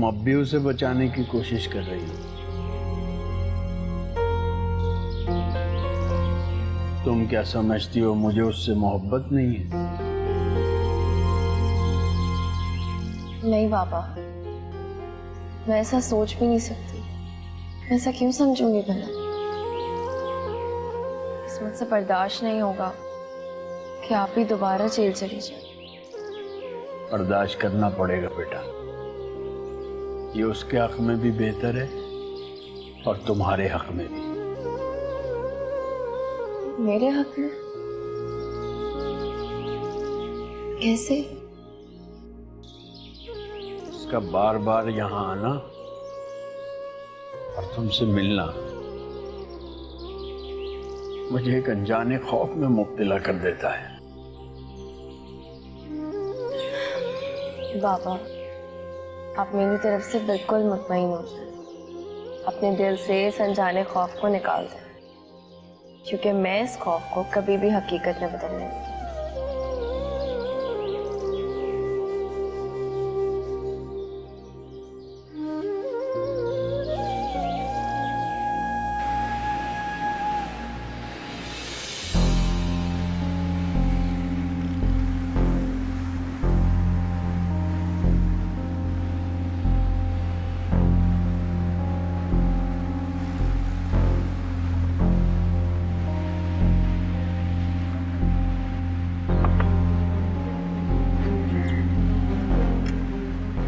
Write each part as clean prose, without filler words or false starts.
अब भी उसे बचाने की कोशिश कर रही हो। तुम क्या समझती हो मुझे उससे मोहब्बत नहीं है? नहीं पापा, मैं ऐसा सोच भी नहीं सकती। मैं ऐसा क्यों समझूंगी भला? किस्मत से बर्दाश्त नहीं होगा कि आप ही दोबारा जेल चली जाए। बर्दाश्त करना पड़ेगा बेटा, ये उसके हक में भी बेहतर है और तुम्हारे हक में भी। मेरे हक में? कैसे? उसका बार बार यहाँ आना और तुमसे मिलना मुझे एक अनजाने खौफ में मुब्तला कर देता है। बाबा, आप मेरी तरफ से बिल्कुल मुतमईन हो जाए। अपने दिल से इस अनजाने खौफ को निकाल दें, क्योंकि मैं इस खौफ को कभी भी हकीकत में बदलने नहीं दूंगी।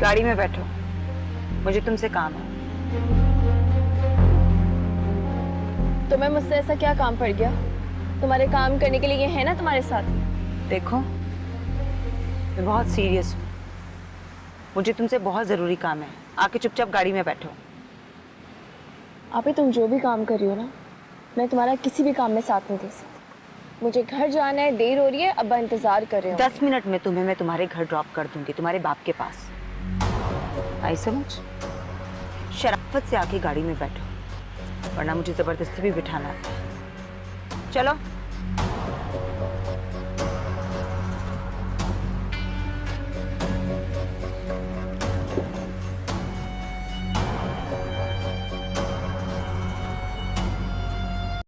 गाड़ी में बैठो, मुझे तुमसे काम है। तुम्हें मुझसे ऐसा क्या काम पड़ गया? तुम्हारे काम करने के लिए ये है ना तुम्हारे साथ। देखो, मैं बहुत सीरियस हूँ, मुझे तुमसे बहुत जरूरी काम है। आके चुपचाप गाड़ी में बैठो। आप ही तुम जो भी काम कर रही हो ना, मैं तुम्हारा किसी भी काम में साथ नहीं दे सकती। मुझे घर जाना है, देर हो रही है, अब्बा इंतजार कर रहे हो। 10 मिनट में तुम्हें मैं तुम्हारे घर ड्रॉप कर दूंगी, तुम्हारे बाप के पास। आई समझ? शराफत से आके गाड़ी में बैठो, वरना मुझे जबरदस्ती भी बिठाना है। चलो।